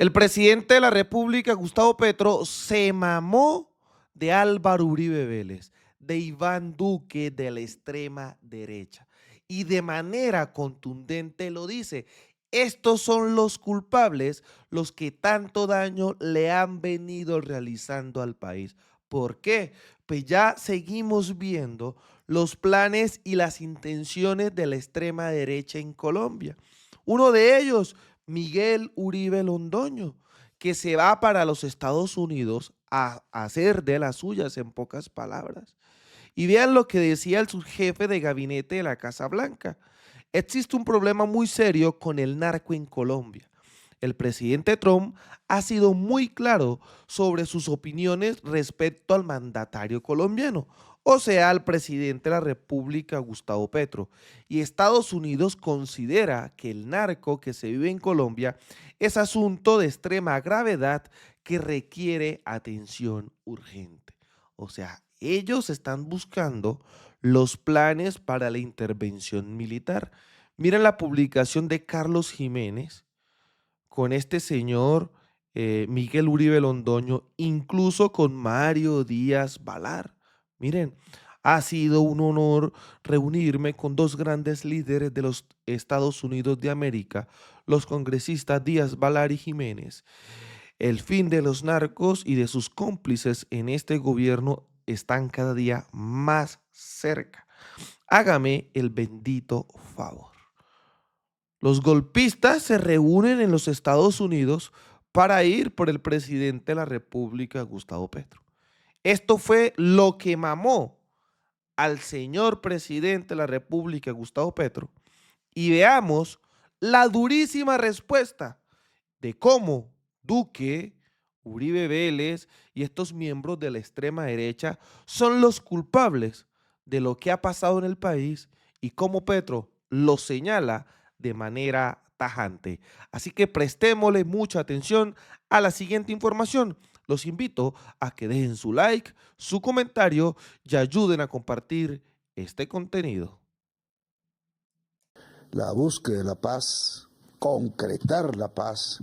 El presidente de la República, Gustavo Petro, se mamó de Álvaro Uribe Vélez, de Iván Duque, de la extrema derecha. Y de manera contundente lo dice: estos son los culpables, los que tanto daño le han venido realizando al país. ¿Por qué? Pues ya seguimos viendo los planes y las intenciones de la extrema derecha en Colombia. Uno de ellos, Miguel Uribe Londoño, que se va para los Estados Unidos a hacer de las suyas, en pocas palabras. Y vean lo que decía el subjefe de gabinete de la Casa Blanca: existe un problema muy serio con el narco en Colombia. El presidente Trump ha sido muy claro sobre sus opiniones respecto al mandatario colombiano, o sea, al presidente de la República, Gustavo Petro. Y Estados Unidos considera que el narco que se vive en Colombia es asunto de extrema gravedad que requiere atención urgente. O sea, ellos están buscando los planes para la intervención militar. Miren la publicación de Carlos Jiménez con este señor Miguel Uribe Londoño, incluso con Mario Díaz Balar. Miren, ha sido un honor reunirme con dos grandes líderes de los Estados Unidos de América, los congresistas Díaz Balar y Jiménez. El fin de los narcos y de sus cómplices en este gobierno están cada día más cerca. Hágame el bendito favor. Los golpistas se reúnen en los Estados Unidos para ir por el presidente de la República, Gustavo Petro. Esto fue lo que mamó al señor presidente de la República, Gustavo Petro. Y veamos la durísima respuesta de cómo Duque, Uribe Vélez y estos miembros de la extrema derecha son los culpables de lo que ha pasado en el país y cómo Petro lo señala de manera tajante. Así que prestémosle mucha atención a la siguiente información. Los invito a que dejen su like, su comentario y ayuden a compartir este contenido. La búsqueda de la paz, concretar la paz,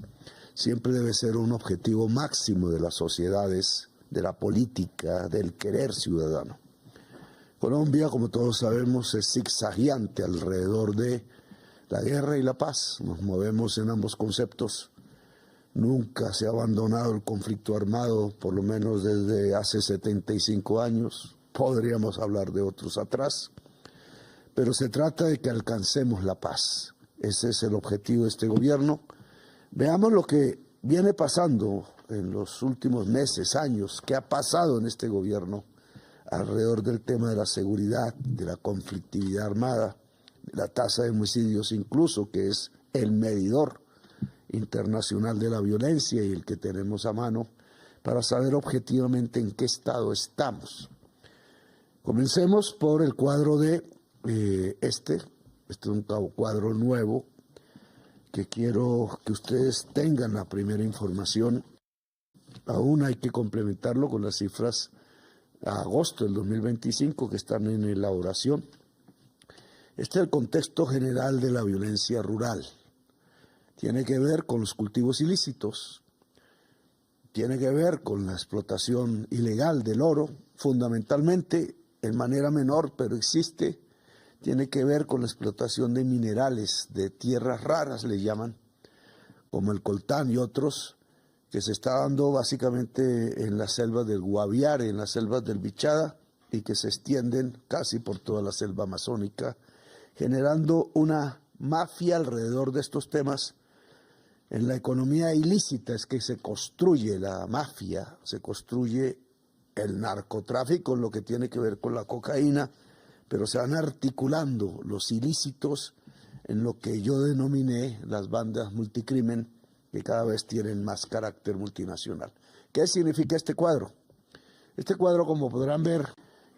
siempre debe ser un objetivo máximo de las sociedades, de la política, del querer ciudadano. Colombia, como todos sabemos, es zigzagueante alrededor de la guerra y la paz. Nos movemos en ambos conceptos. Nunca se ha abandonado el conflicto armado, por lo menos desde hace 75 años. Podríamos hablar de otros atrás. Pero se trata de que alcancemos la paz. Ese es el objetivo de este gobierno. Veamos lo que viene pasando en los últimos meses, años, qué ha pasado en este gobierno alrededor del tema de la seguridad, de la conflictividad armada, de la tasa de homicidios incluso, que es el medidor internacional de la violencia y el que tenemos a mano para saber objetivamente en qué estado estamos. Comencemos por el cuadro de este es un cuadro nuevo que quiero que ustedes tengan la primera información. Aún hay que complementarlo con las cifras a agosto del 2025 que están en elaboración. Este es el contexto general de la violencia rural. Tiene que ver con los cultivos ilícitos, tiene que ver con la explotación ilegal del oro, fundamentalmente en manera menor, pero existe. Tiene que ver con la explotación de minerales, de tierras raras le llaman, como el coltán y otros, que se está dando básicamente en las selvas del Guaviare, en las selvas del Bichada, y que se extienden casi por toda la selva amazónica, generando una mafia alrededor de estos temas. En la economía ilícita es que se construye la mafia, se construye el narcotráfico, lo que tiene que ver con la cocaína, pero se van articulando los ilícitos en lo que yo denominé las bandas multicrimen, que cada vez tienen más carácter multinacional. ¿Qué significa este cuadro? Este cuadro, como podrán ver,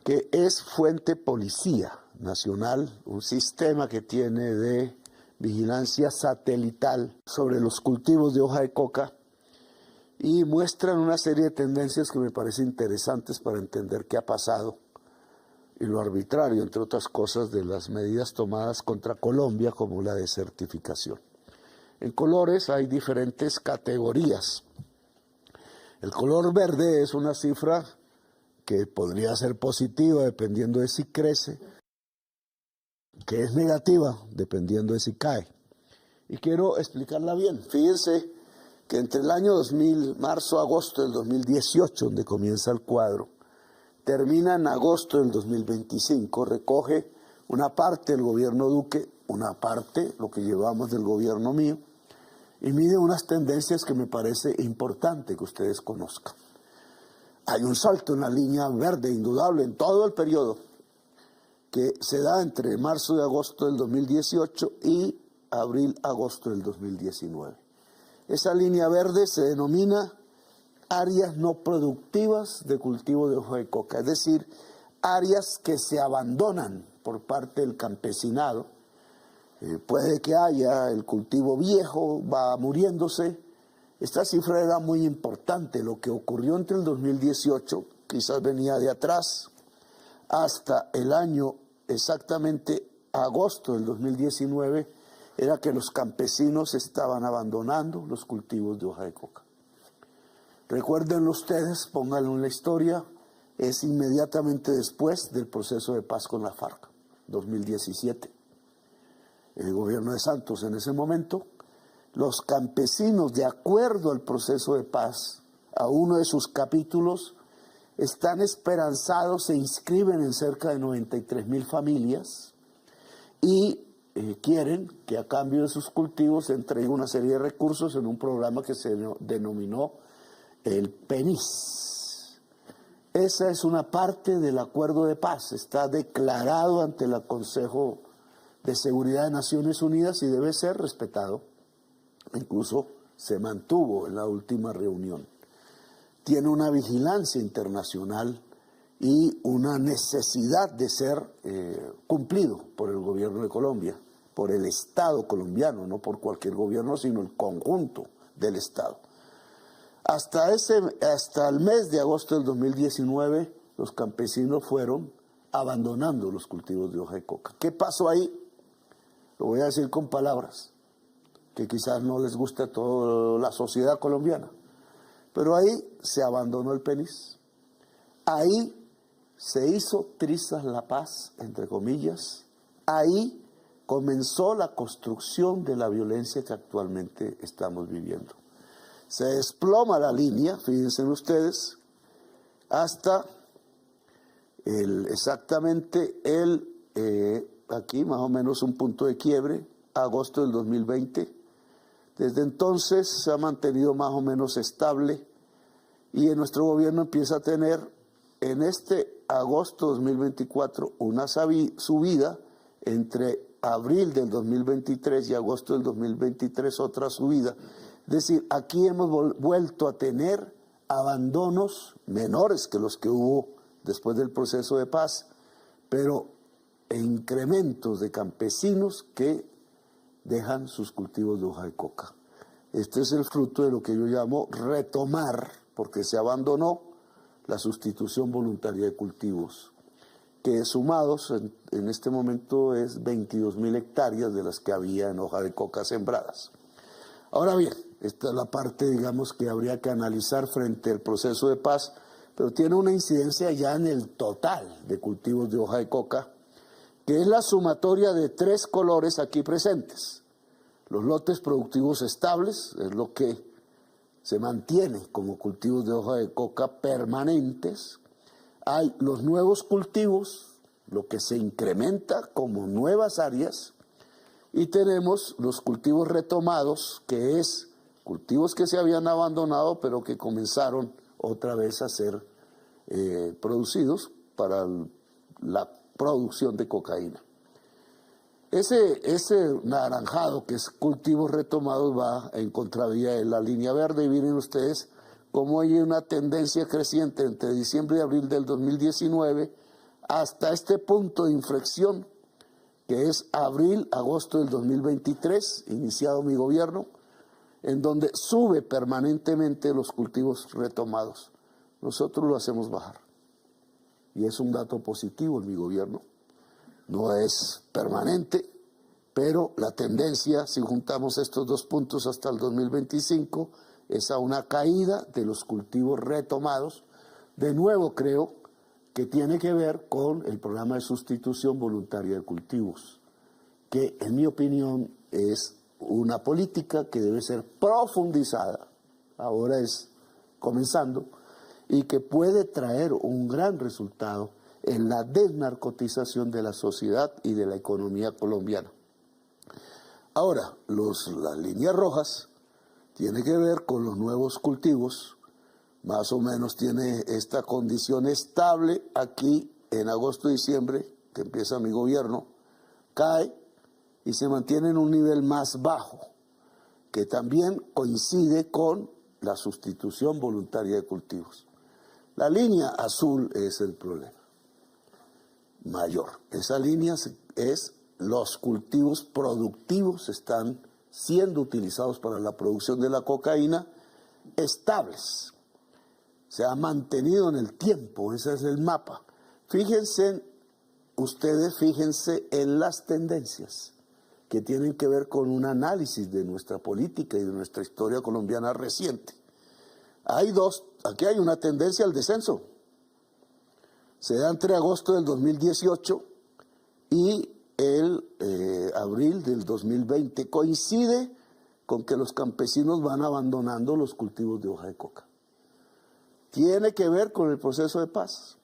que es Fuente Policía Nacional, un sistema que tiene de vigilancia satelital sobre los cultivos de hoja de coca, y muestran una serie de tendencias que me parecen interesantes para entender qué ha pasado y lo arbitrario, entre otras cosas, de las medidas tomadas contra Colombia, como la desertificación. En colores hay diferentes categorías. El color verde es una cifra que podría ser positiva dependiendo de si crece, que es negativa dependiendo de si cae. Y quiero explicarla bien. Fíjense que entre el año 2000, marzo-agosto del 2018, donde comienza el cuadro, termina en agosto del 2025, recoge una parte del gobierno Duque, una parte, lo que llevamos del gobierno mío, y mide unas tendencias que me parece importante que ustedes conozcan. Hay un salto en la línea verde indudable en todo el periodo que se da entre marzo y agosto del 2018 y abril-agosto del 2019. Esa línea verde se denomina áreas no productivas de cultivo de hoja de coca, es decir, áreas que se abandonan por parte del campesinado. Puede que haya el cultivo viejo, va muriéndose. Esta cifra era muy importante. Lo que ocurrió entre el 2018, quizás venía de atrás, hasta el año exactamente agosto del 2019, era que los campesinos estaban abandonando los cultivos de hoja de coca. Recuérdenlo ustedes, pónganlo en la historia, es inmediatamente después del proceso de paz con la FARC, 2017. El gobierno de Santos en ese momento, los campesinos, de acuerdo al proceso de paz, a uno de sus capítulos, están esperanzados, se inscriben en cerca de 93,000 familias y quieren que a cambio de sus cultivos se entregue una serie de recursos en un programa que se denominó el PENIS. Esa es una parte del acuerdo de paz, está declarado ante el Consejo de Seguridad de Naciones Unidas y debe ser respetado. Incluso se mantuvo en la última reunión. Tiene una vigilancia internacional y una necesidad de ser cumplido por el gobierno de Colombia, por el Estado colombiano, no por cualquier gobierno, sino el conjunto del Estado. Hasta el mes de agosto del 2019, los campesinos fueron abandonando los cultivos de hoja de coca. ¿Qué pasó ahí? Lo voy a decir con palabras que quizás no les guste a toda la sociedad colombiana. Pero ahí se abandonó el PENIS. Ahí se hizo trizas la paz, entre comillas. Ahí comenzó la construcción de la violencia que actualmente estamos viviendo. Se desploma la línea, fíjense ustedes, hasta exactamente aquí más o menos un punto de quiebre, agosto del 2020. Desde entonces se ha mantenido más o menos estable y en nuestro gobierno empieza a tener en este agosto 2024 una subida, entre abril del 2023 y agosto del 2023 otra subida. Es decir, aquí hemos vuelto a tener abandonos menores que los que hubo después del proceso de paz, pero incrementos de campesinos que dejan sus cultivos de hoja de coca. Este es el fruto de lo que yo llamo retomar, porque se abandonó la sustitución voluntaria de cultivos, que sumados en este momento es 22,000 hectáreas de las que había en hoja de coca sembradas. Ahora bien, esta es la parte, digamos, que habría que analizar frente al proceso de paz, pero tiene una incidencia ya en el total de cultivos de hoja de coca, que es la sumatoria de 3 colores aquí presentes. Los lotes productivos estables es lo que se mantiene como cultivos de hoja de coca permanentes. Hay los nuevos cultivos, lo que se incrementa como nuevas áreas, y tenemos los cultivos retomados, que es cultivos que se habían abandonado pero que comenzaron otra vez a ser producidos para la producción de cocaína. Ese naranjado, que es cultivos retomados, va en contravía de la línea verde, y miren ustedes cómo hay una tendencia creciente entre diciembre y abril del 2019 hasta este punto de inflexión, que es abril-agosto del 2023, iniciado mi gobierno, en donde sube permanentemente los cultivos retomados. Nosotros lo hacemos bajar. Y es un dato positivo en mi gobierno. No es permanente, pero la tendencia, si juntamos estos dos puntos hasta el 2025, es a una caída de los cultivos retomados. De nuevo creo que tiene que ver con el programa de sustitución voluntaria de cultivos, que en mi opinión es una política que debe ser profundizada, ahora es comenzando, y que puede traer un gran resultado en la desnarcotización de la sociedad y de la economía colombiana. Ahora, las líneas rojas tiene que ver con los nuevos cultivos, más o menos tiene esta condición estable aquí en agosto y diciembre, que empieza mi gobierno, cae y se mantiene en un nivel más bajo, que también coincide con la sustitución voluntaria de cultivos. La línea azul es el problema mayor. Esa línea es los cultivos productivos están siendo utilizados para la producción de la cocaína estables. Se ha mantenido en el tiempo, ese es el mapa. Fíjense en las tendencias que tienen que ver con un análisis de nuestra política y de nuestra historia colombiana reciente. Aquí hay una tendencia al descenso. Se da entre agosto del 2018 y el abril del 2020. Coincide con que los campesinos van abandonando los cultivos de hoja de coca. Tiene que ver con el proceso de paz.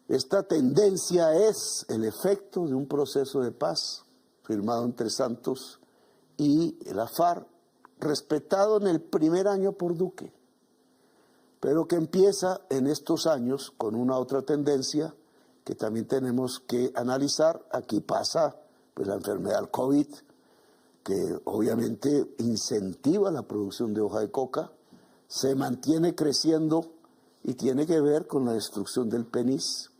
Esta tendencia es el efecto de un proceso de paz firmado entre Santos y la FARC, respetado en el primer año por Duque, pero que empieza en estos años con una otra tendencia que también tenemos que analizar. Aquí pasa pues, la enfermedad del COVID, que obviamente incentiva la producción de hoja de coca, se mantiene creciendo y tiene que ver con la destrucción del PENIS.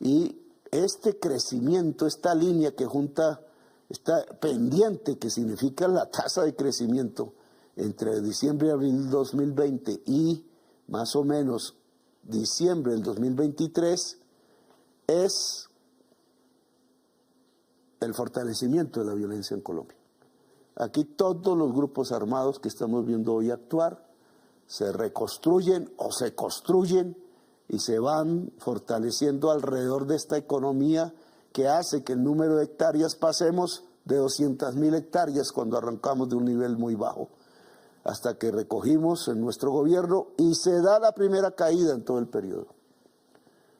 Y este crecimiento, esta línea que junta, está pendiente, que significa la tasa de crecimiento entre diciembre y abril del 2020 y más o menos diciembre del 2023, es el fortalecimiento de la violencia en Colombia. Aquí todos los grupos armados que estamos viendo hoy actuar se reconstruyen o se construyen y se van fortaleciendo alrededor de esta economía que hace que el número de hectáreas pasemos de 200.000 hectáreas cuando arrancamos de un nivel muy bajo, hasta que recogimos en nuestro gobierno y se da la primera caída en todo el periodo.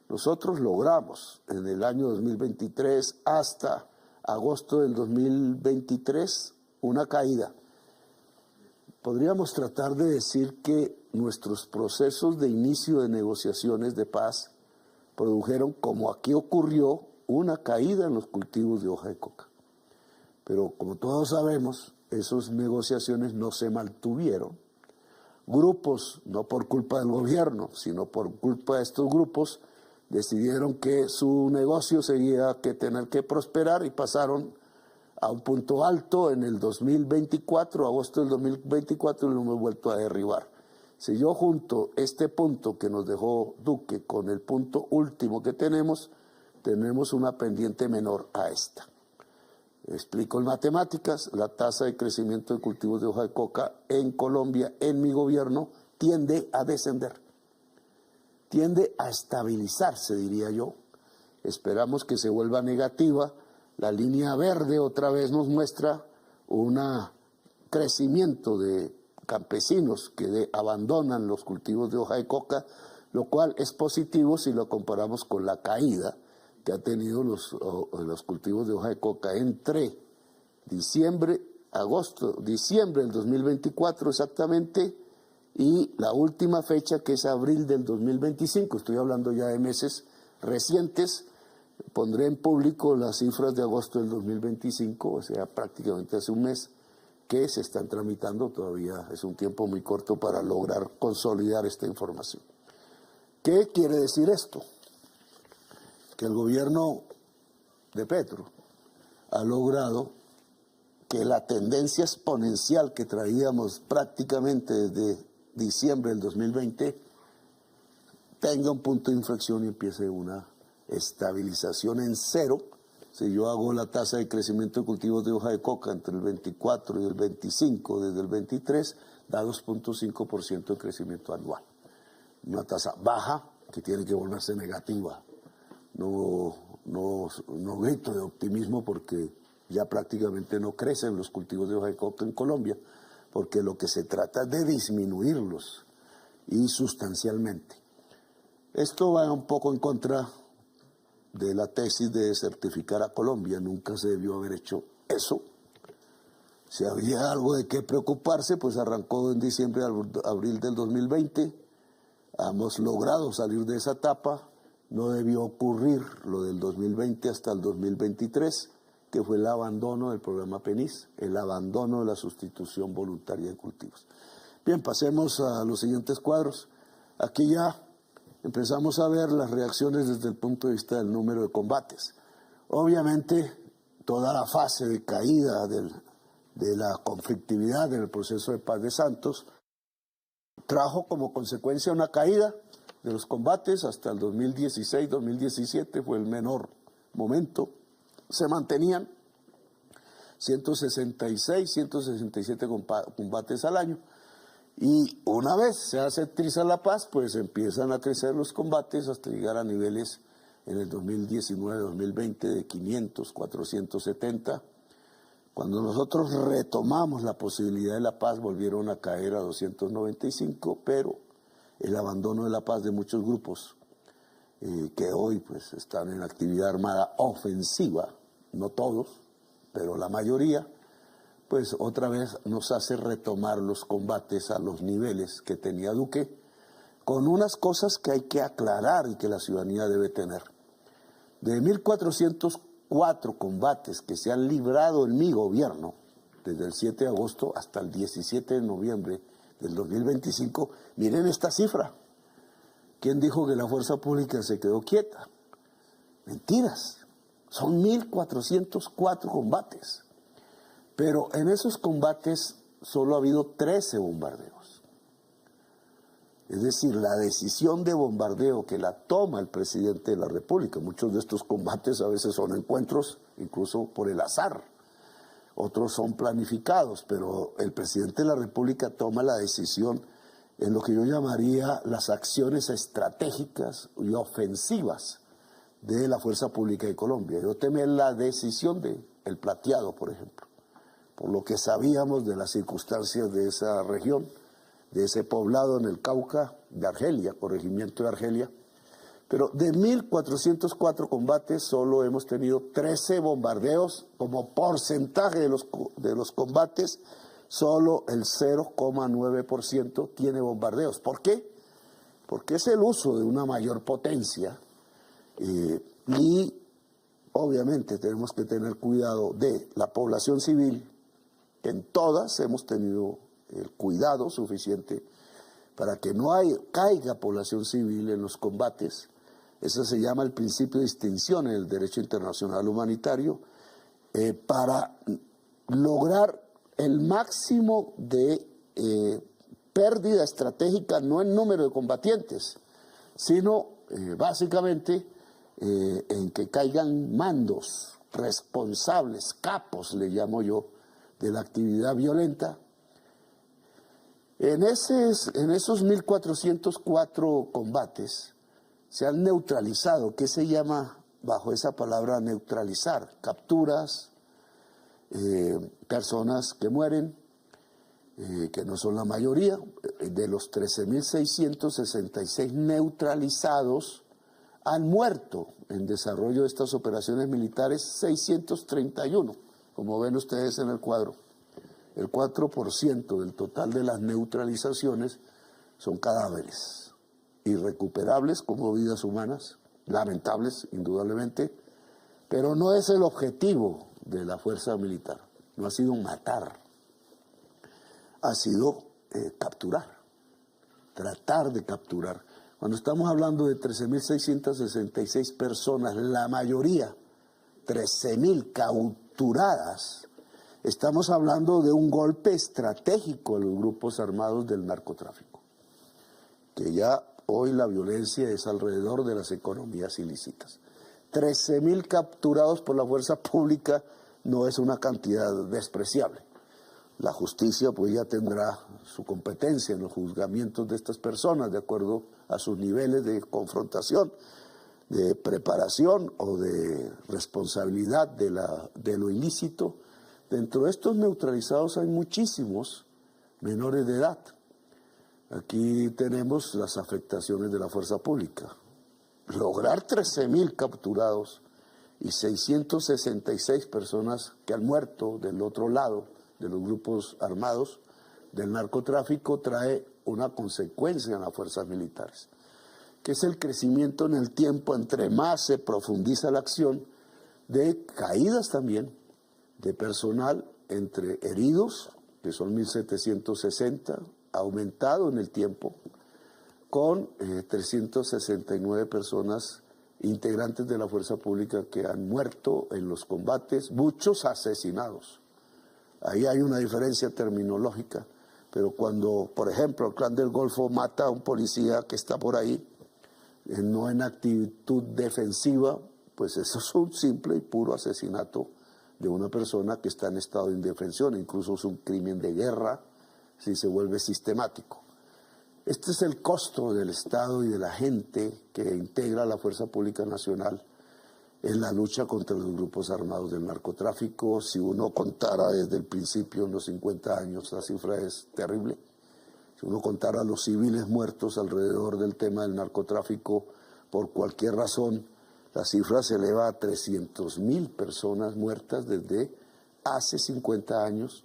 Nosotros logramos en el año 2023 hasta agosto del 2023 una caída. Podríamos tratar de decir que nuestros procesos de inicio de negociaciones de paz produjeron, como aquí ocurrió, una caída en los cultivos de hoja de coca. Pero como todos sabemos, esas negociaciones no se mantuvieron. Grupos, no por culpa del gobierno, sino por culpa de estos grupos, decidieron que su negocio seguía que tener que prosperar y pasaron a un punto alto en el 2024, agosto del 2024, y lo hemos vuelto a derribar. Si yo junto este punto que nos dejó Duque con el punto último que tenemos una pendiente menor a esta. Explico en matemáticas, la tasa de crecimiento de cultivos de hoja de coca en Colombia, en mi gobierno, tiende a descender. Tiende a estabilizarse, diría yo. Esperamos que se vuelva negativa. La línea verde otra vez nos muestra un crecimiento de campesinos que abandonan los cultivos de hoja de coca, lo cual es positivo si lo comparamos con la caída que ha tenido los cultivos de hoja de coca entre diciembre del 2024 exactamente, y la última fecha que es abril del 2025. Estoy hablando ya de meses recientes. Pondré en público las cifras de agosto del 2025, o sea, prácticamente hace un mes, que se están tramitando. Todavía es un tiempo muy corto para lograr consolidar esta información. ¿Qué quiere decir esto? Que el gobierno de Petro ha logrado que la tendencia exponencial que traíamos prácticamente desde diciembre del 2020 tenga un punto de inflexión y empiece una estabilización en cero, Si yo hago la tasa de crecimiento de cultivos de hoja de coca entre el 24 y el 25, desde el 23, da 2.5% de crecimiento anual. Una tasa baja que tiene que volverse negativa. No grito de optimismo porque ya prácticamente no crecen los cultivos de hoja de coca en Colombia, porque lo que se trata es de disminuirlos y sustancialmente. Esto va un poco en contra de la tesis de certificar a Colombia. Nunca se debió haber hecho eso. Si había algo de qué preocuparse, pues arrancó en diciembre, abril del 2020. Hemos logrado salir de esa etapa. No debió ocurrir lo del 2020 hasta el 2023, que fue el abandono del programa PENIS, el abandono de la sustitución voluntaria de cultivos. Bien, pasemos a los siguientes cuadros. Aquí ya empezamos a ver las reacciones desde el punto de vista del número de combates. Obviamente, toda la fase de caída de la conflictividad en el proceso de paz de Santos trajo como consecuencia una caída de los combates hasta el 2016-2017, fue el menor momento. Se mantenían 166, 167 combates al año. Y una vez se hace triza la paz, pues empiezan a crecer los combates hasta llegar a niveles en el 2019-2020 de 500, 470. Cuando nosotros retomamos la posibilidad de la paz, volvieron a caer a 295, pero el abandono de la paz de muchos grupos que hoy pues están en actividad armada ofensiva, no todos, pero la mayoría, pues otra vez nos hace retomar los combates a los niveles que tenía Duque, con unas cosas que hay que aclarar y que la ciudadanía debe tener. De 1.404 combates que se han librado en mi gobierno, desde el 7 de agosto hasta el 17 de noviembre del 2025, miren esta cifra. ¿Quién dijo que la fuerza pública se quedó quieta? Mentiras. Son 1.404 combates. Pero en esos combates solo ha habido 13 bombardeos. Es decir, la decisión de bombardeo que la toma el presidente de la República. Muchos de estos combates a veces son encuentros, incluso por el azar. Otros son planificados, pero el presidente de la República toma la decisión en lo que yo llamaría las acciones estratégicas y ofensivas de la Fuerza Pública de Colombia. Yo tomé la decisión del Plateado, por ejemplo, por lo que sabíamos de las circunstancias de esa región, de ese poblado en el Cauca, de Argelia, corregimiento de Argelia. Pero de 1.404 combates solo hemos tenido 13 bombardeos. Como porcentaje de los combates, solo el 0,9% tiene bombardeos. ¿Por qué? Porque es el uso de una mayor potencia y obviamente tenemos que tener cuidado de la población civil. En todas hemos tenido el cuidado suficiente para que no caiga población civil en los combates. Eso se llama el principio de distinción en el derecho internacional humanitario, para lograr el máximo de pérdida estratégica, no en número de combatientes, sino básicamente en que caigan mandos responsables, capos le llamo yo, de la actividad violenta. En esos 1.404 combates se han neutralizado. ¿Qué se llama bajo esa palabra neutralizar? Capturas, personas que mueren, que no son la mayoría. De los 13.666 neutralizados, han muerto en desarrollo de estas operaciones militares 631, como ven ustedes en el cuadro. El 4% del total de las neutralizaciones son cadáveres, irrecuperables como vidas humanas, lamentables indudablemente, pero no es el objetivo de la fuerza militar. No ha sido matar, ha sido capturar, tratar de capturar. Cuando estamos hablando de 13.666 personas, la mayoría, 13.000 capturadas, estamos hablando de un golpe estratégico a los grupos armados del narcotráfico, que ya hoy la violencia es alrededor de las economías ilícitas. 13.000 capturados por la fuerza pública no es una cantidad despreciable. La justicia pues ya tendrá su competencia en los juzgamientos de estas personas de acuerdo a sus niveles de confrontación, de preparación o de responsabilidad de lo ilícito. Dentro de estos neutralizados hay muchísimos menores de edad. Aquí tenemos las afectaciones de la fuerza pública. Lograr 13.000 capturados y 666 personas que han muerto del otro lado de los grupos armados del narcotráfico trae una consecuencia en las fuerzas militares, que es el crecimiento en el tiempo, entre más se profundiza la acción, de caídas también de personal, entre heridos, que son 1.760, aumentado en el tiempo, con 369 personas integrantes de la fuerza pública que han muerto en los combates, muchos asesinados. Ahí hay una diferencia terminológica, pero cuando, por ejemplo, el Clan del Golfo mata a un policía que está por ahí, no en actitud defensiva, pues eso es un simple y puro asesinato de una persona que está en estado de indefensión, incluso es un crimen de guerra si se vuelve sistemático. Este es el costo del Estado y de la gente que integra la Fuerza Pública Nacional en la lucha contra los grupos armados del narcotráfico. Si uno contara desde el principio, en los 50 años, la cifra es terrible. Si uno contara los civiles muertos alrededor del tema del narcotráfico, por cualquier razón, la cifra se eleva a 300.000 personas muertas desde hace 50 años,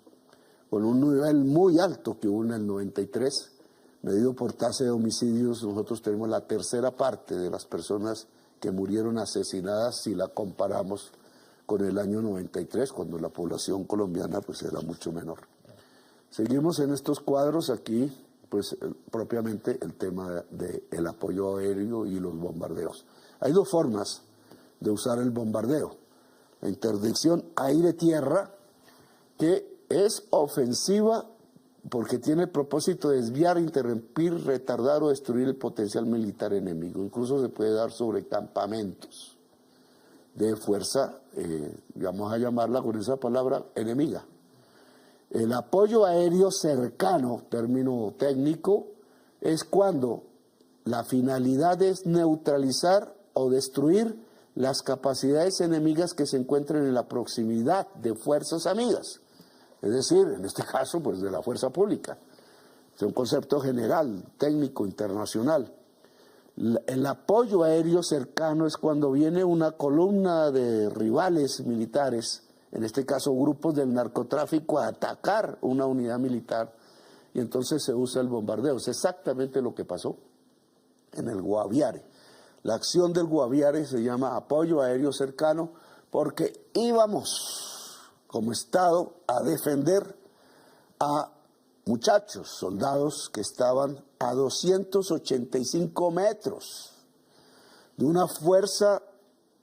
con un nivel muy alto que hubo en el 93, medido por tasa de homicidios. Nosotros tenemos la tercera parte de las personas que murieron asesinadas si la comparamos con el año 93, cuando la población colombiana pues era mucho menor. Seguimos en estos cuadros aquí, pues propiamente el tema del apoyo aéreo y los bombardeos. Hay dos formas de usar el bombardeo. La interdicción aire-tierra, que es ofensiva porque tiene el propósito de desviar, interrumpir, retardar o destruir el potencial militar enemigo. Incluso se puede dar sobre campamentos de fuerza, vamos a llamarla con esa palabra, enemiga. El apoyo aéreo cercano, término técnico, es cuando la finalidad es neutralizar o destruir las capacidades enemigas que se encuentran en la proximidad de fuerzas amigas. Es decir, en este caso, pues de la fuerza pública. Es un concepto general, técnico, internacional. El apoyo aéreo cercano es cuando viene una columna de rivales militares, en este caso grupos del narcotráfico, a atacar una unidad militar, y entonces se usa el bombardeo. Es exactamente lo que pasó en el Guaviare. La acción del Guaviare se llama apoyo aéreo cercano porque íbamos como Estado a defender a muchachos, soldados que estaban a 285 metros de una fuerza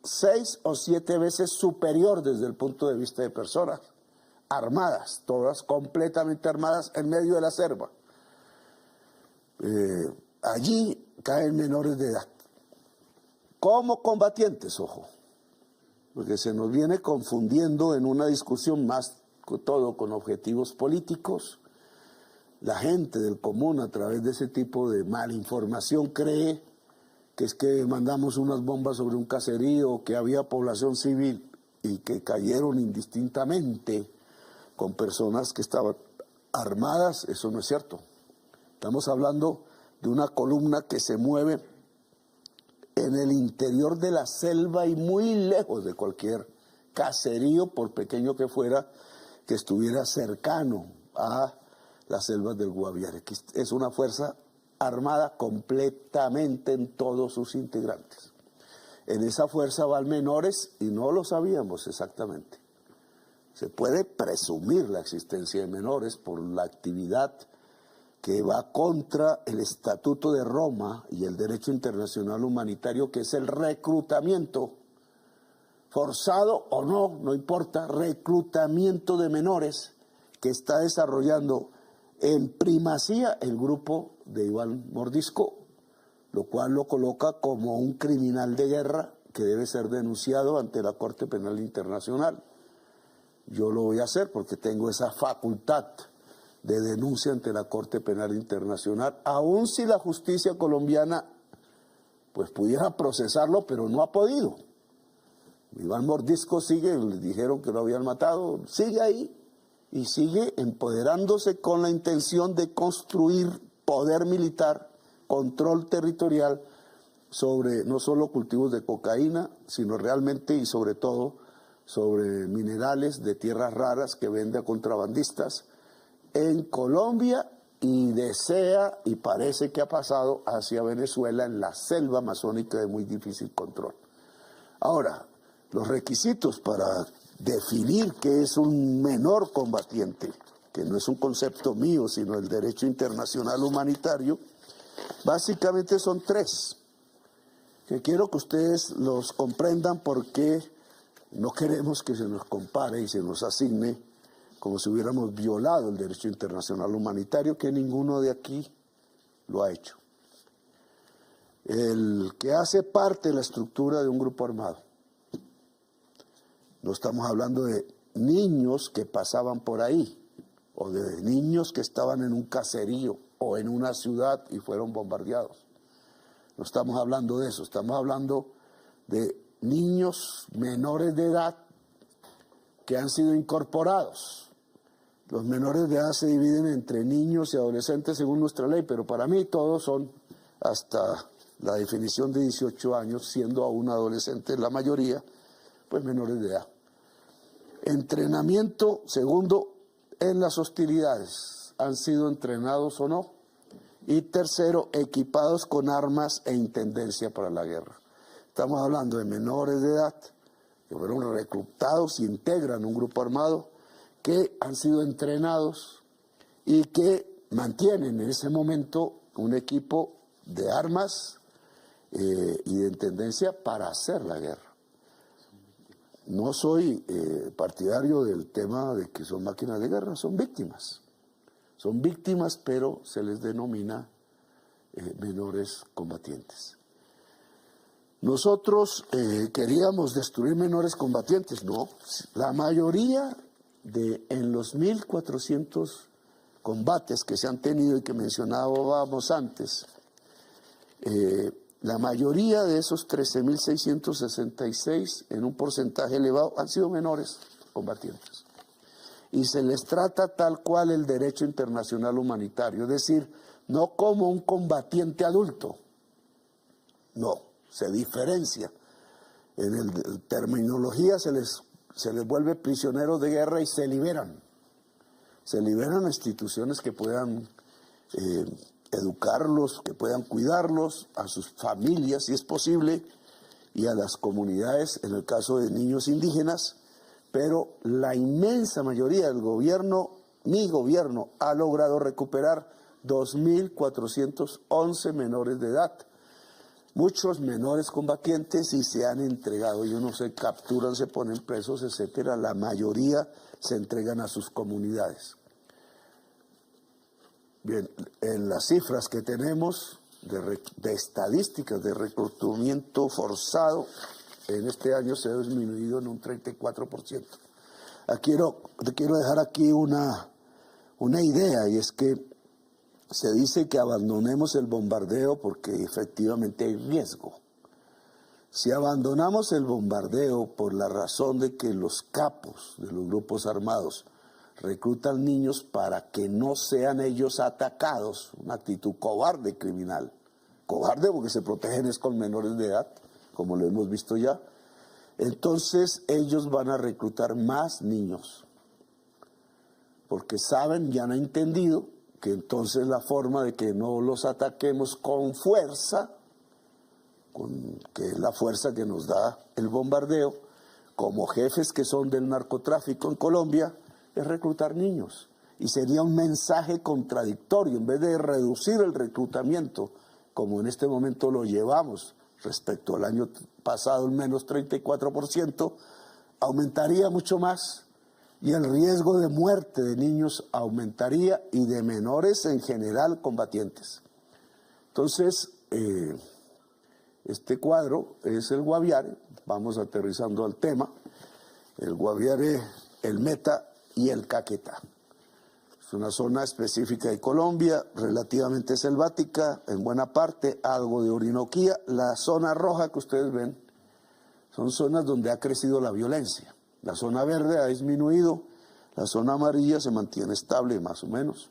6 o 7 veces superior desde el punto de vista de personas, armadas, todas completamente armadas en medio de la selva. Allí caen menores de edad, como combatientes, ojo, porque se nos viene confundiendo en una discusión más que todo con objetivos políticos. La gente del común, a través de ese tipo de malinformación, cree que es que mandamos unas bombas sobre un caserío, que había población civil y que cayeron indistintamente con personas que estaban armadas. Eso no es cierto. Estamos hablando de una columna que se mueve en el interior de la selva y muy lejos de cualquier caserío, por pequeño que fuera, que estuviera cercano a las selvas del Guaviare, que es una fuerza armada completamente en todos sus integrantes. En esa fuerza van menores y no lo sabíamos exactamente. Se puede presumir la existencia de menores por la actividad que va contra el Estatuto de Roma y el derecho internacional humanitario, que es el reclutamiento, forzado o no, no importa, reclutamiento de menores que está desarrollando en primacía el grupo de Iván Mordisco, lo cual lo coloca como un criminal de guerra que debe ser denunciado ante la Corte Penal Internacional. Yo lo voy a hacer porque tengo esa facultad de denuncia ante la Corte Penal Internacional, aun si la justicia colombiana pues pudiera procesarlo, pero no ha podido. Iván Mordisco sigue, le dijeron que lo habían matado, sigue ahí y sigue empoderándose con la intención de construir poder militar, control territorial sobre no solo cultivos de cocaína, sino realmente y sobre todo sobre minerales de tierras raras que vende a contrabandistas en Colombia, y desea, y parece que ha pasado hacia Venezuela en la selva amazónica de muy difícil control. Ahora, los requisitos para definir qué es un menor combatiente, que no es un concepto mío, sino el derecho internacional humanitario, básicamente son tres, que quiero que ustedes los comprendan porque no queremos que se nos compare y se nos asigne como si hubiéramos violado el derecho internacional humanitario, que ninguno de aquí lo ha hecho. El que hace parte de la estructura de un grupo armado. No estamos hablando de niños que pasaban por ahí, o de niños que estaban en un caserío o en una ciudad y fueron bombardeados. No estamos hablando de eso, estamos hablando de niños menores de edad que han sido incorporados. Los menores de edad se dividen entre niños y adolescentes según nuestra ley, pero para mí todos son hasta la definición de 18 años, siendo aún adolescentes la mayoría, pues menores de edad. Entrenamiento, segundo, en las hostilidades, han sido entrenados o no. Y tercero, equipados con armas e intendencia para la guerra. Estamos hablando de menores de edad que fueron reclutados y integran un grupo armado, que han sido entrenados y que mantienen en ese momento un equipo de armas y de intendencia para hacer la guerra. No soy partidario del tema de que son máquinas de guerra, son víctimas. Son víctimas, pero se les denomina menores combatientes. Nosotros queríamos destruir menores combatientes, no. La mayoría en los 1.400 combates que se han tenido y que mencionábamos antes, la mayoría de esos 13.666, en un porcentaje elevado, han sido menores combatientes. Y se les trata tal cual el derecho internacional humanitario, es decir, no como un combatiente adulto, no, se diferencia. En la terminología se les vuelve prisioneros de guerra y se liberan. Se liberan a instituciones que puedan educarlos, que puedan cuidarlos, a sus familias si es posible, y a las comunidades, en el caso de niños indígenas, pero la inmensa mayoría del gobierno, mi gobierno, ha logrado recuperar 2.411 menores de edad. Muchos menores combatientes y se han entregado, y unos se capturan, se ponen presos, etcétera. La mayoría se entregan a sus comunidades. Bien, en las cifras que tenemos de estadísticas de reclutamiento forzado, en este año se ha disminuido en un 34%. Quiero dejar aquí una idea, y es que se dice que abandonemos el bombardeo porque efectivamente hay riesgo. Si abandonamos el bombardeo por la razón de que los capos de los grupos armados reclutan niños para que no sean ellos atacados, una actitud cobarde criminal, cobarde porque se protegen es con menores de edad, como lo hemos visto ya, entonces ellos van a reclutar más niños, porque saben y han entendido que entonces la forma de que no los ataquemos con fuerza, que es la fuerza que nos da el bombardeo, como jefes que son del narcotráfico en Colombia, es reclutar niños. Y sería un mensaje contradictorio, en vez de reducir el reclutamiento, como en este momento lo llevamos respecto al año pasado, el menos 34%, aumentaría mucho más. Y el riesgo de muerte de niños aumentaría y de menores en general combatientes. Entonces, Este cuadro es el Guaviare, vamos aterrizando al tema, el Guaviare, el Meta y el Caquetá. Es una zona específica de Colombia, relativamente selvática, en buena parte, algo de Orinoquía. La zona roja que ustedes ven son zonas donde ha crecido la violencia. La zona verde ha disminuido, la zona amarilla se mantiene estable más o menos.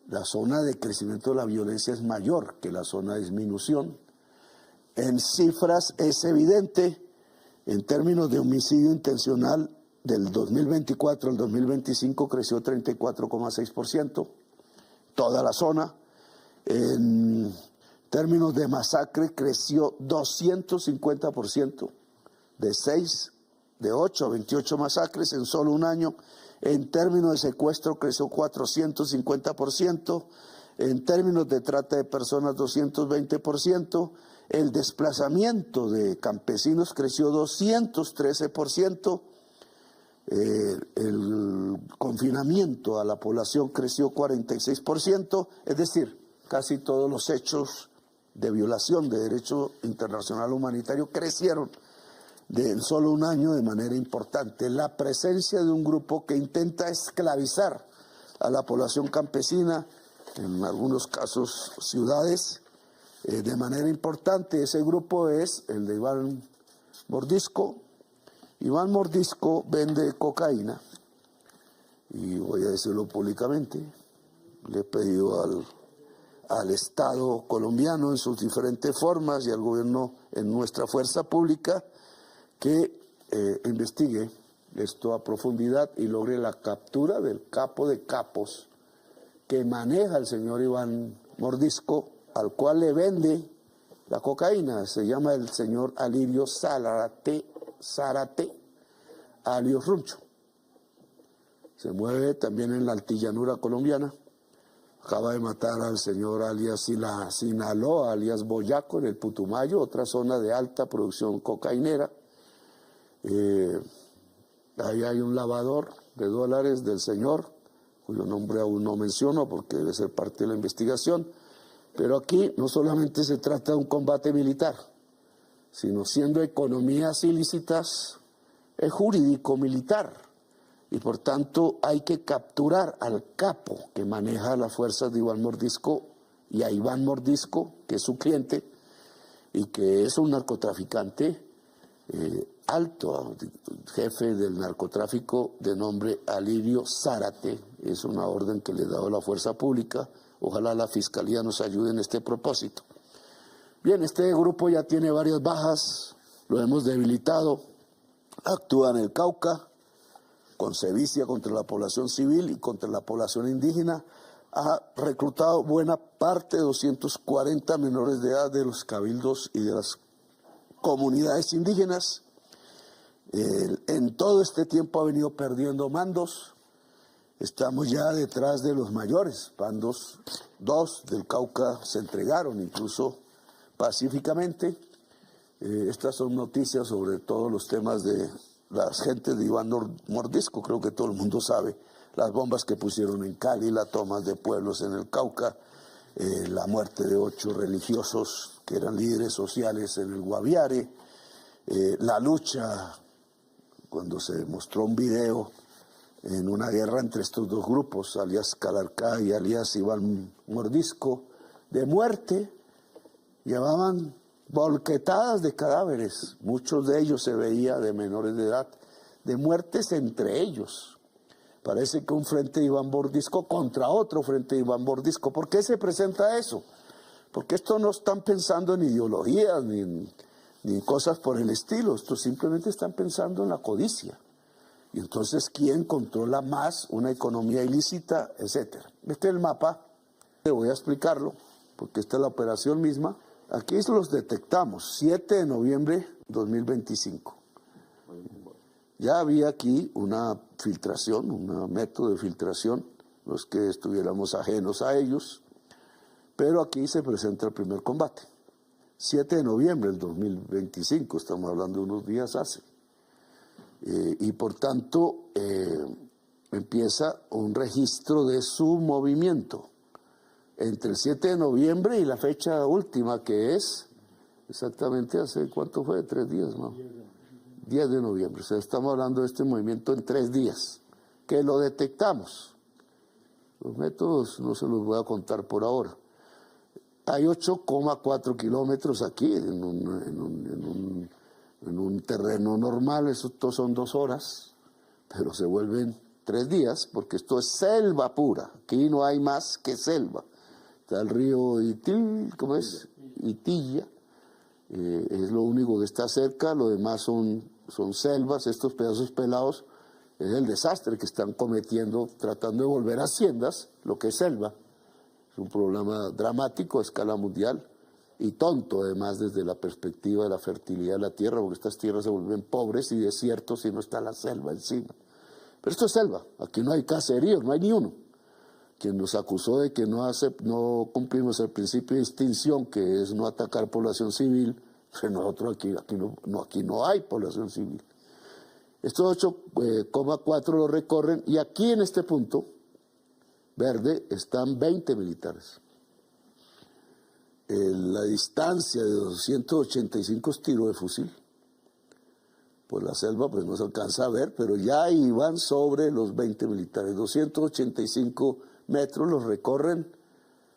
La zona de crecimiento de la violencia es mayor que la zona de disminución. En cifras es evidente, en términos de homicidio intencional, del 2024 al 2025 creció 34,6%, toda la zona. En términos de masacre creció 250%, de 8 a 28 masacres en solo un año. En términos de secuestro creció 450%, en términos de trata de personas 220%, el desplazamiento de campesinos creció 213%, el confinamiento a la población creció 46%, es decir, casi todos los hechos de violación de derecho internacional humanitario crecieron en solo un año de manera importante. La presencia de un grupo que intenta esclavizar a la población campesina, en algunos casos ciudades, de manera importante. Ese grupo es el de Iván Mordisco. Iván Mordisco vende cocaína, y voy a decirlo públicamente, le he pedido al Estado colombiano en sus diferentes formas y al gobierno en nuestra fuerza pública que investigue esto a profundidad y logre la captura del capo de capos que maneja el señor Iván Mordisco, al cual le vende la cocaína. Se llama el señor Alirio Zárate, alias Runcho. Se mueve también en la altillanura colombiana. Acaba de matar al señor alias Sinaloa, alias Boyaco, en el Putumayo, otra zona de alta producción cocainera. Ahí hay un lavador de dólares del señor, cuyo nombre aún no menciono porque debe ser parte de la investigación. Pero aquí no solamente se trata de un combate militar, sino siendo economías ilícitas, es jurídico-militar. Y por tanto hay que capturar al capo que maneja las fuerzas de Iván Mordisco y a Iván Mordisco, que es su cliente y que es un narcotraficante alto, jefe del narcotráfico de nombre Alirio Zárate. Es una orden que le ha dado la fuerza pública. Ojalá la Fiscalía nos ayude en este propósito. Bien, este grupo ya tiene varias bajas, lo hemos debilitado, actúa en el Cauca, con sevicia contra la población civil y contra la población indígena, ha reclutado buena parte de 240 menores de edad de los cabildos y de las comunidades indígenas. En todo este tiempo ha venido perdiendo mandos. Estamos ya detrás de los mayores bandos. 2 del Cauca se entregaron incluso pacíficamente. Estas son noticias sobre todos los temas de las gentes de Iván Mordisco. Creo que todo el mundo sabe las bombas que pusieron en Cali, las tomas de pueblos en el Cauca, la muerte de 8 religiosos que eran líderes sociales en el Guaviare, la lucha cuando se mostró un video en una guerra entre estos dos grupos, alias Calarcá y alias Iván Mordisco, de muerte. Llevaban volquetadas de cadáveres, muchos de ellos se veía de menores de edad, de muertes entre ellos. Parece que un frente de Iván Mordisco contra otro frente de Iván Mordisco. ¿Por qué se presenta eso? Porque esto no están pensando en ideologías ni cosas por el estilo, estos simplemente están pensando en la codicia. Y entonces, ¿quién controla más una economía ilícita, etcétera? Este es el mapa, voy a explicarlo, porque esta es la operación misma. Aquí los detectamos, 7 de noviembre de 2025. Ya había aquí una filtración, un método de filtración, los que estuviéramos ajenos a ellos, pero aquí se presenta el primer combate. 7 de noviembre del 2025, estamos hablando de unos días hace. Y por tanto empieza un registro de su movimiento entre el 7 de noviembre y la fecha última, que es exactamente hace, ¿cuánto fue? 3 días, ¿no? 10 de noviembre. O sea, estamos hablando de este movimiento en 3 días, que lo detectamos. Los métodos no se los voy a contar por ahora. Hay 8,4 kilómetros aquí en un terreno normal, estos son 2 horas, pero se vuelven 3 días porque esto es selva pura. Aquí no hay más que selva. Está el río ¿cómo es? Itilla, es lo único que está cerca, lo demás son selvas, estos pedazos pelados. Es el desastre que están cometiendo, tratando de volver haciendas, lo que es selva. Es un problema dramático a escala mundial y tonto, además, desde la perspectiva de la fertilidad de la tierra, porque estas tierras se vuelven pobres y desiertos si no está la selva encima. Pero esto es selva, aquí no hay caseríos, no hay ni uno. Quien nos acusó de que no cumplimos el principio de extinción, que es no atacar población civil, pues nosotros aquí no hay población civil. Estos 8,4 lo recorren y aquí en este punto verde están 20 militares. La distancia de 285 tiros de fusil. Por la selva pues no se alcanza a ver, pero ya iban sobre los 20 militares. 285 metros los recorren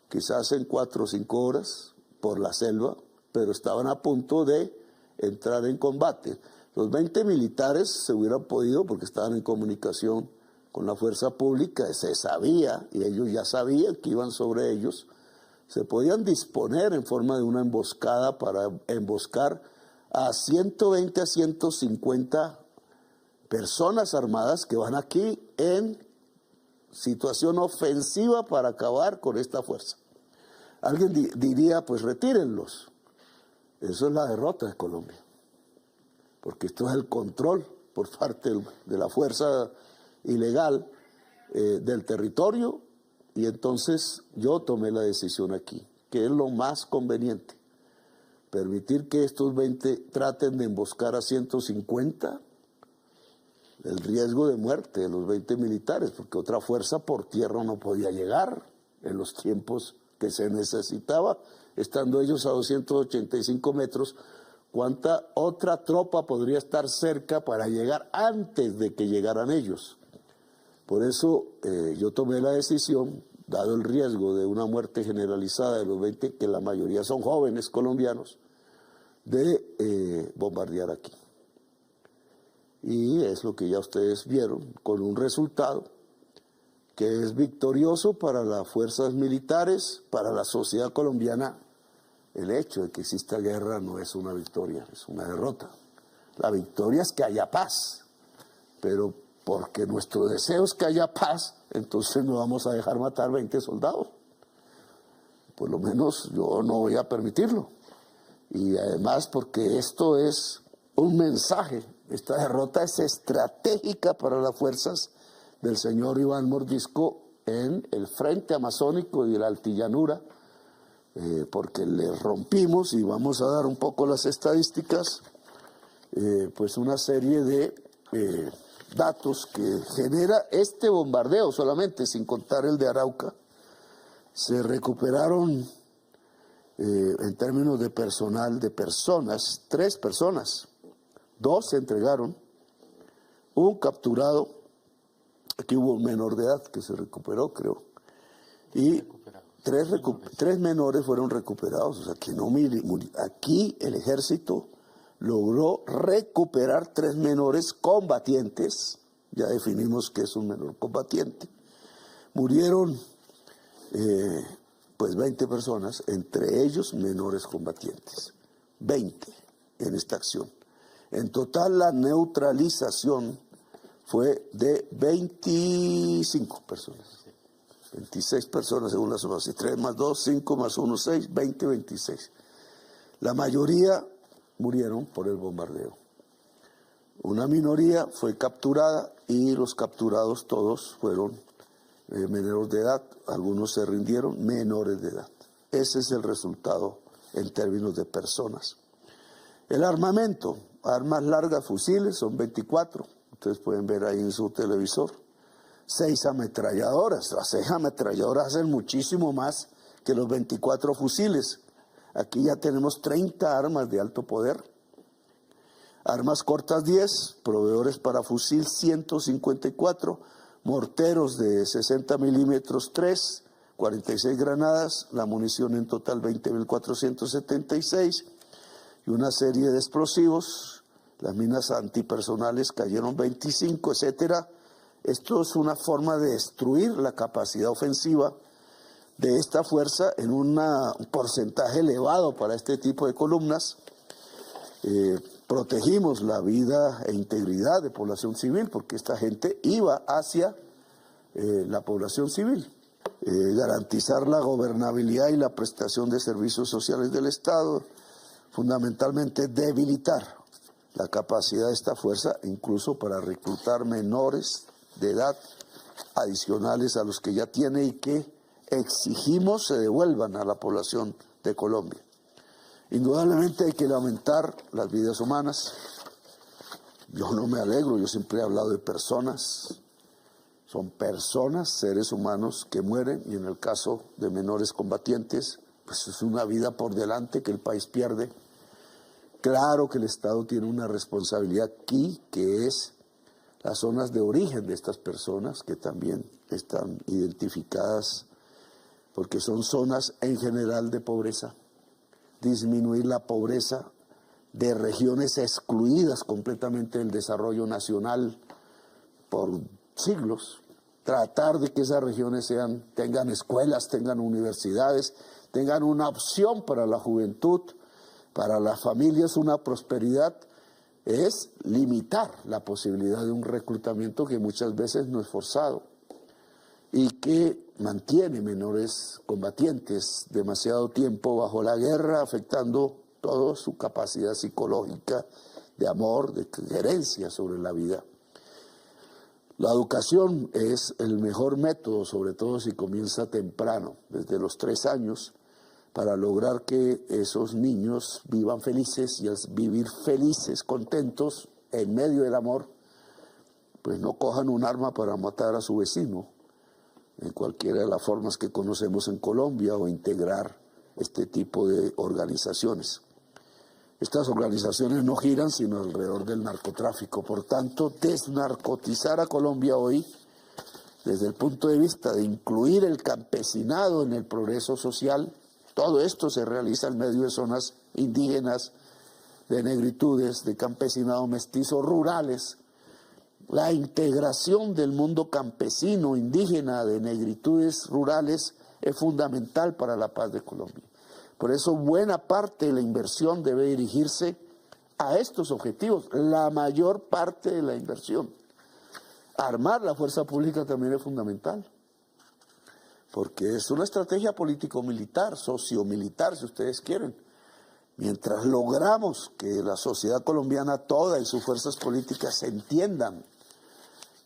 quizás en 4 o 5 horas por la selva, pero estaban a punto de entrar en combate. Los 20 militares se hubieran podido, porque estaban en comunicación con la fuerza pública, se sabía, y ellos ya sabían que iban sobre ellos, se podían disponer en forma de una emboscada para emboscar a 120 a 150 personas armadas que van aquí en situación ofensiva para acabar con esta fuerza. Alguien diría, pues retírenlos. Eso es la derrota de Colombia. Porque esto es el control por parte de la fuerza ilegal del territorio, y entonces yo tomé la decisión aquí, que es lo más conveniente, permitir que estos 20 traten de emboscar a 150, el riesgo de muerte de los 20 militares, porque otra fuerza por tierra no podía llegar en los tiempos que se necesitaba, estando ellos a 285 metros, ¿cuánta otra tropa podría estar cerca para llegar antes de que llegaran ellos? Por eso yo tomé la decisión, dado el riesgo de una muerte generalizada de los 20, que la mayoría son jóvenes colombianos, de bombardear aquí. Y es lo que ya ustedes vieron, con un resultado que es victorioso para las fuerzas militares, para la sociedad colombiana. El hecho de que exista guerra no es una victoria, es una derrota. La victoria es que haya paz, pero porque nuestro deseo es que haya paz, entonces no vamos a dejar matar 20 soldados. Por lo menos yo no voy a permitirlo. Y además porque esto es un mensaje, esta derrota es estratégica para las fuerzas del señor Iván Mordisco en el frente amazónico y la altillanura, porque le rompimos, y vamos a dar un poco las estadísticas, pues una serie de datos que genera este bombardeo solamente, sin contar el de Arauca. Se recuperaron en términos de personal, de personas, 3 personas, 2 se entregaron, un capturado, aquí hubo un menor de edad que se recuperó, creo, y 3 menores fueron recuperados. O sea, que no aquí el ejército logró recuperar 3 menores combatientes, ya definimos que es un menor combatiente. Murieron pues 20 personas, entre ellos menores combatientes, 20 en esta acción. En total la neutralización fue de 25 personas. 26 personas según las sumas, 3 más 2, 5 más 1, 6, 20, 26. La mayoría murieron por el bombardeo. Una minoría fue capturada y los capturados todos fueron menores de edad, algunos se rindieron, menores de edad. Ese es el resultado en términos de personas. El armamento, armas largas, fusiles, son 24. Ustedes pueden ver ahí en su televisor. 6 ametralladoras. Las 6 ametralladoras hacen muchísimo más que los 24 fusiles. Aquí ya tenemos 30 armas de alto poder. Armas cortas 10, proveedores para fusil 154, morteros de 60 milímetros 3, 46 granadas, la munición en total 20.476 y una serie de explosivos. Las minas antipersonales cayeron 25, etcétera. Esto es una forma de destruir la capacidad ofensiva de esta fuerza en un porcentaje elevado para este tipo de columnas. Protegimos la vida e integridad de población civil porque esta gente iba hacia la población civil. Garantizar la gobernabilidad y la prestación de servicios sociales del Estado, fundamentalmente debilitar la capacidad de esta fuerza, incluso para reclutar menores de edad adicionales a los que ya tiene y que exigimos se devuelvan a la población de Colombia. Indudablemente hay que lamentar las vidas humanas. Yo no me alegro, yo siempre he hablado de personas. Son personas, seres humanos que mueren y en el caso de menores combatientes, pues es una vida por delante que el país pierde. Claro que el Estado tiene una responsabilidad aquí, que es las zonas de origen de estas personas, que también están identificadas, porque son zonas en general de pobreza. Disminuir la pobreza de regiones excluidas completamente del desarrollo nacional por siglos. Tratar de que esas regiones tengan escuelas, tengan universidades, tengan una opción para la juventud, para las familias, una prosperidad, es limitar la posibilidad de un reclutamiento que muchas veces no es forzado y que mantiene menores combatientes demasiado tiempo bajo la guerra, afectando toda su capacidad psicológica de amor, de gerencia sobre la vida. La educación es el mejor método, sobre todo si comienza temprano, desde los 3 años, para lograr que esos niños vivan felices y al vivir felices, contentos, en medio del amor, pues no cojan un arma para matar a su vecino, en cualquiera de las formas que conocemos en Colombia, o integrar este tipo de organizaciones. Estas organizaciones no giran sino alrededor del narcotráfico. Por tanto, desnarcotizar a Colombia hoy, desde el punto de vista de incluir el campesinado en el progreso social, todo esto se realiza en medio de zonas indígenas, de negritudes, de campesinado mestizo, rurales. La integración del mundo campesino, indígena, de negritudes rurales es fundamental para la paz de Colombia. Por eso buena parte de la inversión debe dirigirse a estos objetivos, la mayor parte de la inversión. Armar la fuerza pública también es fundamental, porque es una estrategia político-militar, sociomilitar, si ustedes quieren. Mientras logramos que la sociedad colombiana toda y sus fuerzas políticas entiendan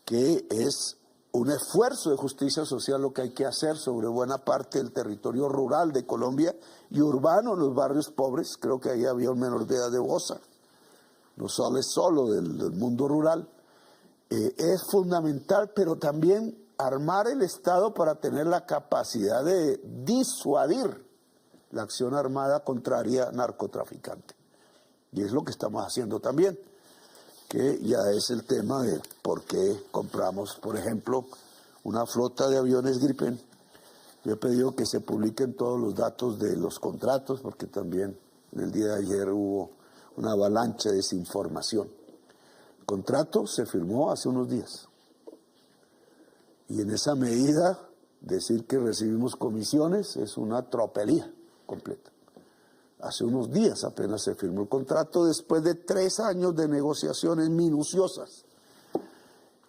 que es un esfuerzo de justicia social lo que hay que hacer sobre buena parte del territorio rural de Colombia y urbano, en los barrios pobres, creo que ahí había un menor de edad de Bosa, no solo es solo del mundo rural, es fundamental, pero también armar el Estado para tener la capacidad de disuadir la acción armada contraria narcotraficante. Y es lo que estamos haciendo también, que ya es el tema de por qué compramos, por ejemplo, una flota de aviones Gripen. Yo he pedido que se publiquen todos los datos de los contratos, porque también en el día de ayer hubo una avalancha de desinformación. El contrato se firmó hace unos días. Y en esa medida, decir que recibimos comisiones es una tropelía completa. Hace unos días apenas se firmó el contrato después de 3 años de negociaciones minuciosas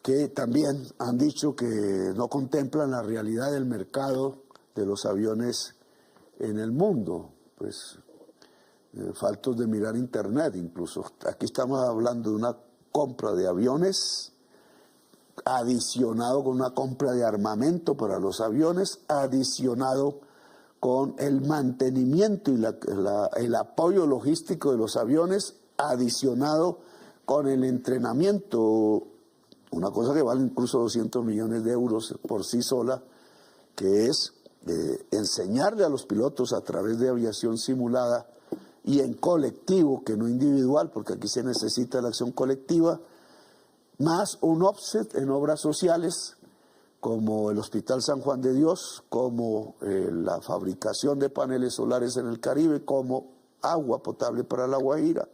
que también han dicho que no contemplan la realidad del mercado de los aviones en el mundo. Pues faltos de mirar internet incluso. Aquí estamos hablando de una compra de aviones adicionado con una compra de armamento para los aviones, adicionado con el mantenimiento y el apoyo logístico de los aviones, adicionado con el entrenamiento, una cosa que vale incluso 200 millones de euros por sí sola, que es enseñarle a los pilotos a través de aviación simulada y en colectivo, que no individual, porque aquí se necesita la acción colectiva, más un offset en obras sociales, como el Hospital San Juan de Dios, como la fabricación de paneles solares en el Caribe, como agua potable para La Guajira.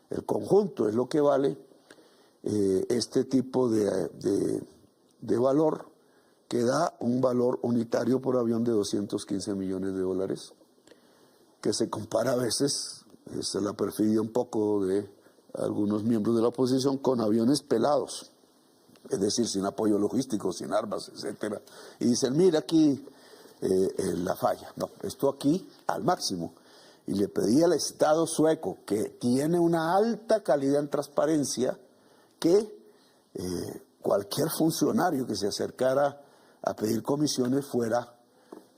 El conjunto es lo que vale este tipo de valor, que da un valor unitario por avión de 215 millones de dólares, que se compara a veces, esa es la perfidia un poco de algunos miembros de la oposición, con aviones pelados, es decir, sin apoyo logístico, sin armas, etcétera. Y dicen, mira aquí la falla. No, esto aquí al máximo. Y le pedí al Estado sueco, que tiene una alta calidad en transparencia, que cualquier funcionario que se acercara a pedir comisiones fuera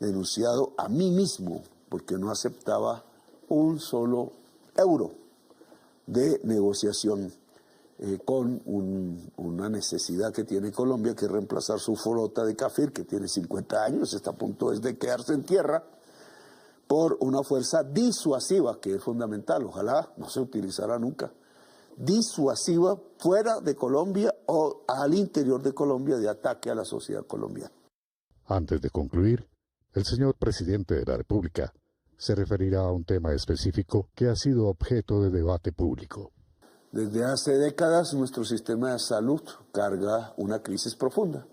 denunciado a mí mismo, porque no aceptaba un solo euro de negociación con una necesidad que tiene Colombia, que es reemplazar su flota de Cafir, que tiene 50 años, está a punto de quedarse en tierra, por una fuerza disuasiva, que es fundamental, ojalá no se utilizará nunca, disuasiva fuera de Colombia o al interior de Colombia, de ataque a la sociedad colombiana. Antes de concluir, el señor presidente de la República se referirá a un tema específico que ha sido objeto de debate público. Desde hace décadas nuestro sistema de salud carga una crisis profunda.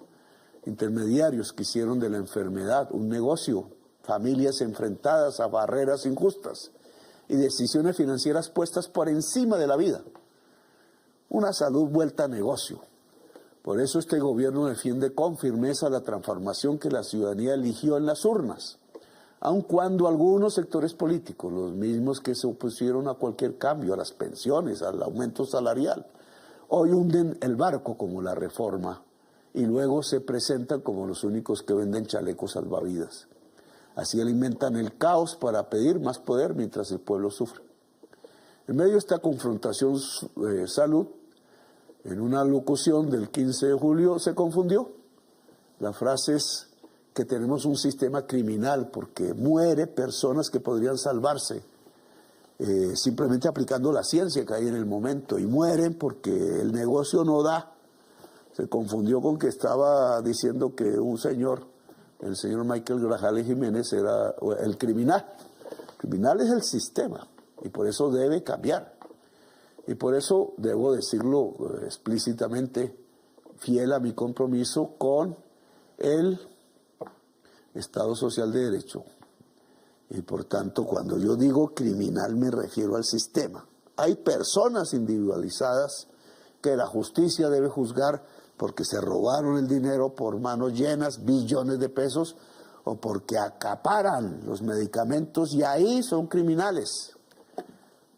Intermediarios que hicieron de la enfermedad un negocio, familias enfrentadas a barreras injustas y decisiones financieras puestas por encima de la vida. Una salud vuelta a negocio. Por eso este gobierno defiende con firmeza la transformación que la ciudadanía eligió en las urnas, aun cuando algunos sectores políticos, los mismos que se opusieron a cualquier cambio, a las pensiones, al aumento salarial, hoy hunden el barco como la reforma y luego se presentan como los únicos que venden chalecos salvavidas. Así alimentan el caos para pedir más poder mientras el pueblo sufre. En medio de esta confrontación salud, en una locución del 15 de julio se confundió. La frase es que tenemos un sistema criminal porque muere personas que podrían salvarse simplemente aplicando la ciencia que hay en el momento, y mueren porque el negocio no da. Se confundió con que estaba diciendo que un señor, el señor Michael Grajales Jiménez, era el criminal. El criminal es el sistema y por eso debe cambiar. Y por eso debo decirlo explícitamente, fiel a mi compromiso con el Estado Social de Derecho. Y por tanto, cuando yo digo criminal me refiero al sistema. Hay personas individualizadas que la justicia debe juzgar porque se robaron el dinero por manos llenas, billones de pesos, o porque acaparan los medicamentos y ahí son criminales.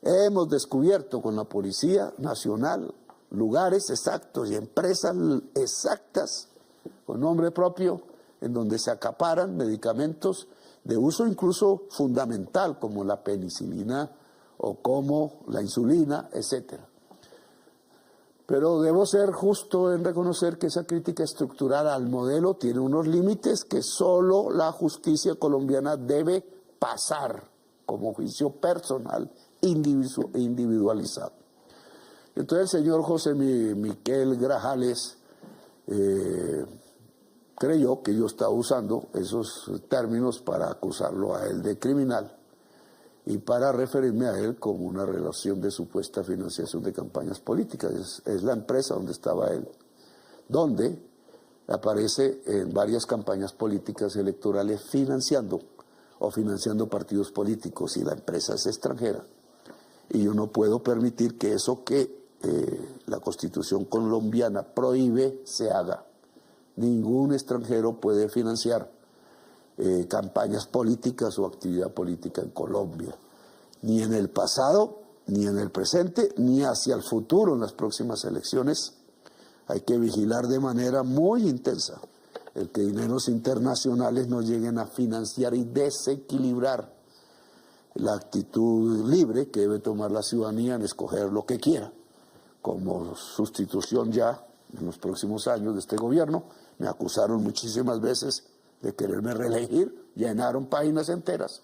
Hemos descubierto con la Policía Nacional lugares exactos y empresas exactas con nombre propio en donde se acaparan medicamentos de uso incluso fundamental como la penicilina o como la insulina, etcétera. Pero debo ser justo en reconocer que esa crítica estructural al modelo tiene unos límites que solo la justicia colombiana debe pasar como juicio personal individualizado. Entonces el señor José Miquel Grajales creyó que yo estaba usando esos términos para acusarlo a él de criminal y para referirme a él como una relación de supuesta financiación de campañas políticas. Es la empresa donde estaba él, donde aparece en varias campañas políticas electorales financiando partidos políticos, y la empresa es extranjera. Y yo no puedo permitir que eso que la Constitución colombiana prohíbe se haga. Ningún extranjero puede financiar campañas políticas o actividad política en Colombia, ni en el pasado, ni en el presente, ni hacia el futuro en las próximas elecciones. Hay que vigilar de manera muy intensa el que dineros internacionales no lleguen a financiar y desequilibrar la actitud libre que debe tomar la ciudadanía en escoger lo que quiera. Como sustitución ya en los próximos años de este gobierno, me acusaron muchísimas veces de quererme reelegir, llenaron páginas enteras,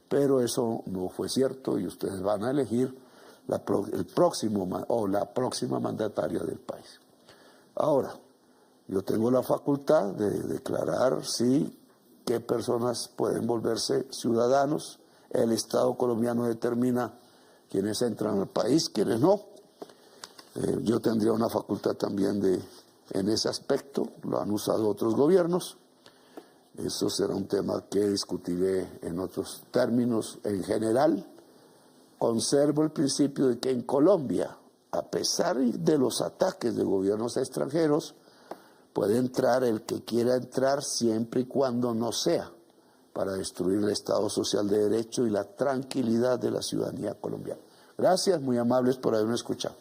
pero eso no fue cierto y ustedes van a elegir el próximo o la próxima mandataria del país. Ahora, yo tengo la facultad de declarar qué personas pueden volverse ciudadanos. El Estado colombiano determina quiénes entran al país, quiénes no. Yo tendría una facultad también en ese aspecto, lo han usado otros gobiernos. Eso será un tema que discutiré en otros términos. En general, conservo el principio de que en Colombia, a pesar de los ataques de gobiernos extranjeros, puede entrar el que quiera entrar siempre y cuando no sea para destruir el Estado social de derecho y la tranquilidad de la ciudadanía colombiana. Gracias, muy amables por haberme escuchado.